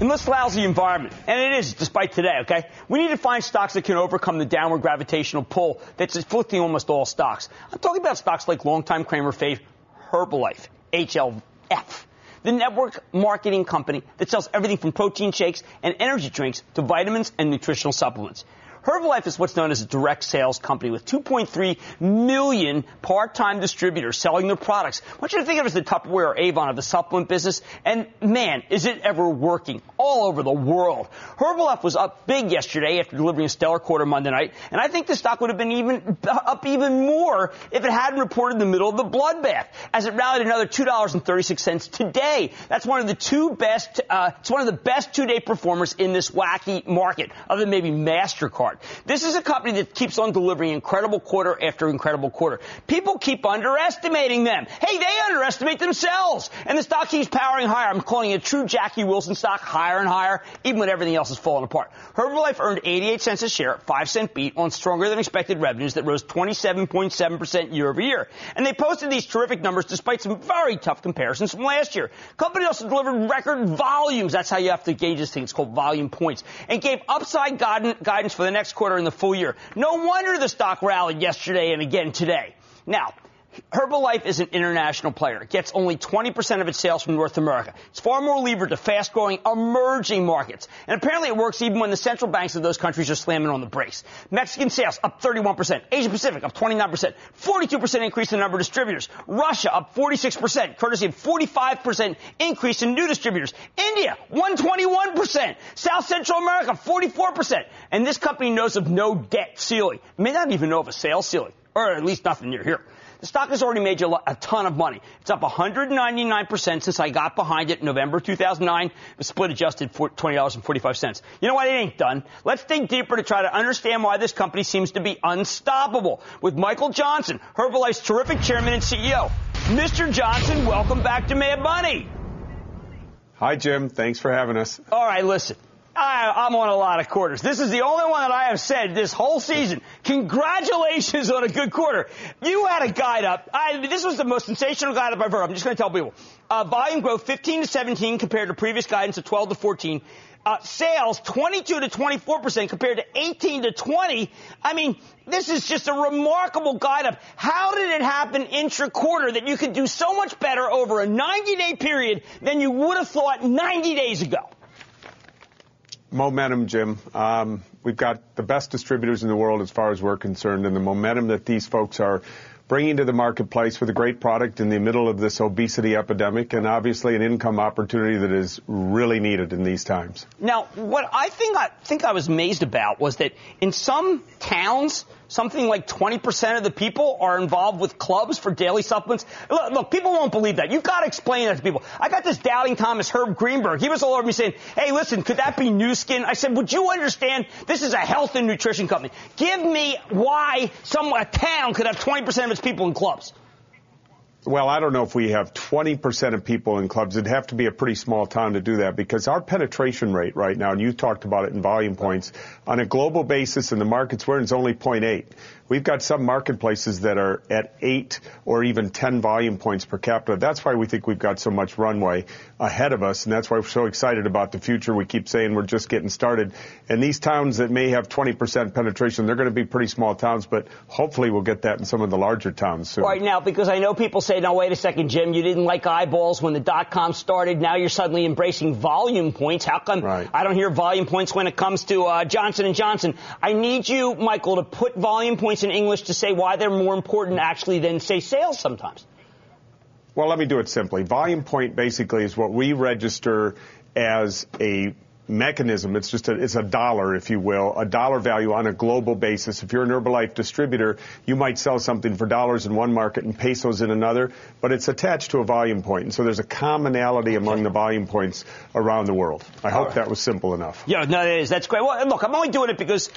in this lousy environment, and it is despite today, okay, we need to find stocks that can overcome the downward gravitational pull that's afflicting almost all stocks. I'm talking about stocks like longtime Kramer fave HERBALIFE, HLF, the network marketing company that sells everything from protein shakes and energy drinks to vitamins and nutritional supplements. HERBALIFE is what's known as a direct sales company with 2.3 million part-time distributors selling their products. I want you to think of it as the Tupperware or Avon of the supplement business. And, man, is it ever working all over the world. HERBALIFE was up big yesterday after delivering a stellar quarter Monday night. And I think the stock would have been up even more if it hadn't reported in the middle of the bloodbath, as it rallied another $2.36 today. That's one of the it's one of the best two-day performers in this wacky market, other than maybe MasterCard. This is a company that keeps on delivering incredible quarter after incredible quarter. People keep underestimating them. Hey, they underestimate themselves. And the stock keeps powering higher. I'm calling it a true Jackie Wilson stock, higher and higher, even when everything else is falling apart. HERBALIFE earned 88 cents a share, 5-cent beat on stronger than expected revenues that rose 27.7% year over year. And they posted these terrific numbers despite some very tough comparisons from last year. Company also delivered record volumes. That's how you have to gauge this thing. It's called volume points. And gave upside guidance for the next quarter in the full year. No wonder the stock rallied yesterday and again today. Now, HERBALIFE is an international player. It gets only 20% of its sales from North America. It's far more levered to fast-growing emerging markets. And apparently it works even when the central banks of those countries are slamming on the brakes. Mexican sales up 31%. Asia Pacific up 29%. 42% increase in the number of distributors. Russia up 46%, courtesy of 45% increase in new distributors. India, 121%. South Central America, 44%. And this company knows of no debt ceiling. It may not even know of a sales ceiling, or at least nothing near here. The stock has already made you a ton of money. It's up 199% since I got behind it in November 2009. It was split adjusted for $20.45. You know what? It ain't done. Let's dig deeper to try to understand why this company seems to be unstoppable. With Michael Johnson, HERBALIFE's terrific chairman and CEO. Mr. Johnson, welcome back to Mad Money. Hi, Jim. Thanks for having us. All right, listen. I'm on a lot of quarters. This is the only one that I have said this whole season. Congratulations on a good quarter. You had a guide up. This was the most sensational guide up I've heard. I'm just going to tell people. Volume growth 15 to 17 compared to previous guidance of 12 to 14. Sales 22 to 24% compared to 18 to 20. I mean, this is just a remarkable guide up. How did it happen intra-quarter that you could do so much better over a 90-day period than you would have thought 90 days ago? Momentum, Jim. We've got the best distributors in the world as far as we're concerned, and the momentum that these folks are bringing to the marketplace with a great product in the middle of this obesity epidemic, and obviously an income opportunity that is really needed in these times. Now, what I think I was amazed about was that in some towns, something like 20% of the people are involved with clubs for daily supplements. Look, people won't believe that. You've got to explain that to people. I got this doubting Thomas Herb Greenberg. He was all over me saying, hey, listen, could that be New Skin? I said, would you understand this is a health and nutrition company? Give me why a town could have 20% of its people in clubs. Well, I don't know if we have 20% of people in clubs. It'd have to be a pretty small town to do that, because our penetration rate right now, and you talked about it in volume points, on a global basis in the markets we're in is only 0.8. We've got some marketplaces that are at 8 or even 10 volume points per capita. That's why we think we've got so much runway ahead of us, and that's why we're so excited about the future. We keep saying we're just getting started. And these towns that may have 20% penetration, they're going to be pretty small towns, but hopefully we'll get that in some of the larger towns soon. Right now, because I know people say, now, wait a second, Jim, you didn't like eyeballs when the dot-com started. Now you're suddenly embracing volume points. How come I don't hear volume points when it comes to Johnson & Johnson? I need you, Michael, to put volume points in English to say why they're more important actually than, say, sales sometimes. Well, let me do it simply. Volume point basically is what we register as a mechanism. It's just it's a dollar, if you will, a dollar value on a global basis. If you're an Herbalife distributor, you might sell something for dollars in one market and pesos in another, but it's attached to a volume point. And so there's a commonality among the volume points around the world. I hope that was simple enough. Yeah, no, it is. That's great. Well, look, I'm only doing it because,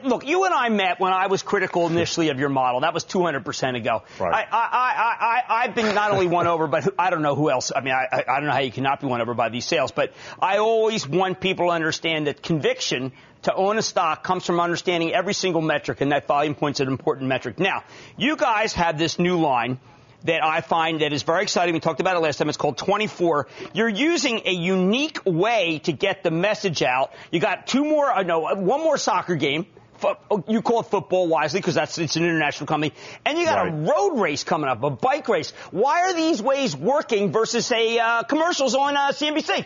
look, you and I met when I was critical initially of your model. That was 200% ago. Right. I've been not only won over, but I don't know who else. I mean, I don't know how you cannot be won over by these sales, but I always want people to understand that conviction to own a stock comes from understanding every single metric, and that volume point's an important metric. Now, you guys have this new line that I find that is very exciting. We talked about it last time. It's called 24. You're using a unique way to get the message out. You got one more soccer game. You call it football wisely because it's an international company. And you got a road race coming up, a bike race. Why are these ways working versus, say, commercials on CNBC?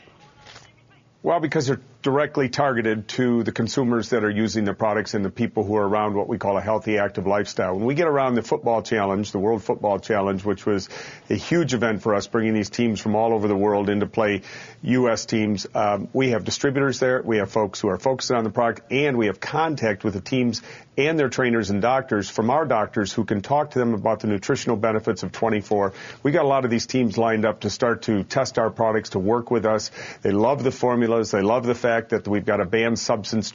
Well, because they're directly targeted to the consumers that are using the products and the people who are around what we call a healthy, active lifestyle. When we get around the football challenge, the World Football Challenge, which was a huge event for us, bringing these teams from all over the world into play, U.S. teams, we have distributors there, we have folks who are focusing on the product, and we have contact with the teams and their trainers and doctors from our doctors who can talk to them about the nutritional benefits of 24. We got a lot of these teams lined up to start to test our products, to work with us. They love the formulas. They love the fact that we've got a banned substance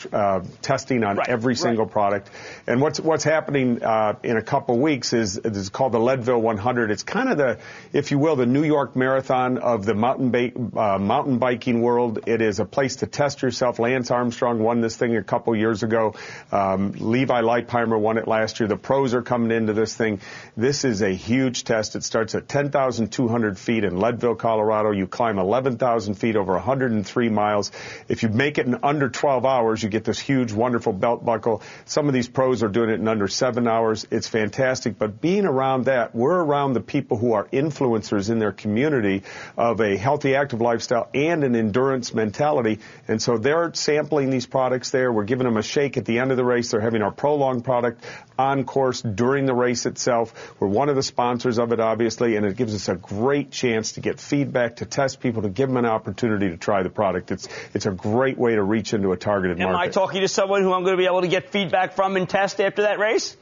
testing on every single product. And what's happening in a couple weeks is it's called the Leadville 100. It's kind of the, if you will, the New York Marathon of the mountain biking world. It is a place to test yourself. Lance Armstrong won this thing a couple years ago. Levi Leipheimer won it last year. The pros are coming into this thing. This is a huge test. It starts at 10,200 feet in Leadville, Colorado. You climb 11,000 feet over 103 miles. If you make it in under 12 hours, you get this huge, wonderful belt buckle. Some of these pros are doing it in under 7 hours. It's fantastic. But being around that, we're around the people who are influencers in their community of a healthy, active lifestyle and an endurance mentality. And so they're sampling these products there. We're giving them a shake at the end of the race. They're having our Prolong product on course during the race itself. We're one of the sponsors of it, obviously, and it gives us a great chance to get feedback, to test people, to give them an opportunity to try the product. It's a great way to reach into a targeted market. Am I talking to someone who I'm going to be able to get feedback from and test after that race?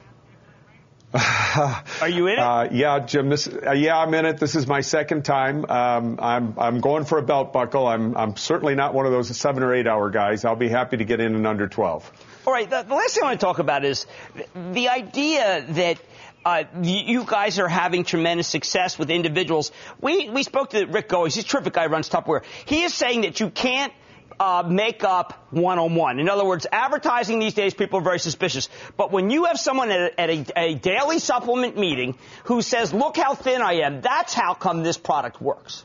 Are you in it? Yeah, Jim. I'm in it. This is my second time. I'm going for a belt buckle. I'm certainly not one of those 7 or 8 hour guys. I'll be happy to get in under 12. All right. The last thing I want to talk about is the idea that you guys are having tremendous success with individuals. We spoke to Rick Goes. He's a terrific guy, runs Tupperware. He is saying that you can't make up one-on-one. In other words, advertising these days, people are very suspicious. But when you have someone at a daily supplement meeting who says, look how thin I am, that's how come this product works.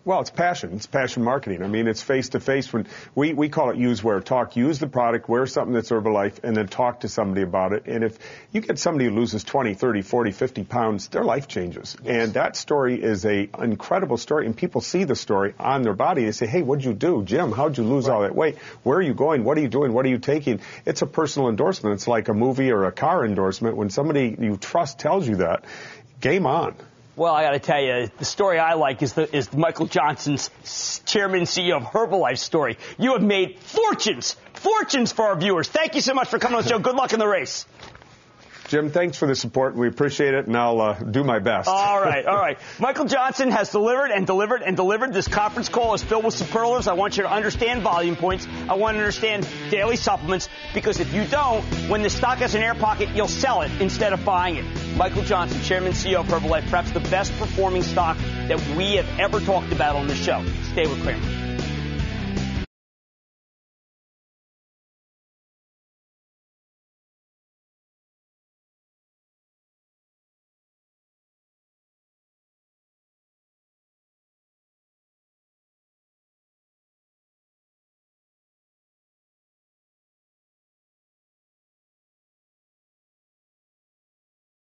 Well, it's passion. It's passion marketing. I mean, it's face-to-face. When we call it use, wear, talk. Use the product, wear something that's Herbalife, and then talk to somebody about it. And if you get somebody who loses 20, 30, 40, 50 pounds, their life changes. Yes. And that story is an incredible story, and people see the story on their body. They say, hey, what'd you do? Jim, how'd you lose all that weight? Where are you going? What are you doing? What are you taking? It's a personal endorsement. It's like a movie or a car endorsement. When somebody you trust tells you that, game on. Well, I got to tell you, the story I like is Michael Johnson's chairman and CEO of Herbalife story. You have made fortunes for our viewers. Thank you so much for coming on the show. Good luck in the race. Jim, thanks for the support. We appreciate it, and I'll do my best. All right. Michael Johnson has delivered and delivered and delivered. This conference call is filled with superlatives. I want you to understand volume points. I want to understand daily supplements, because if you don't, when the stock has an air pocket, you'll sell it instead of buying it. Michael Johnson, Chairman and CEO of Herbalife, perhaps the best performing stock that we have ever talked about on this show. Stay with Kramer.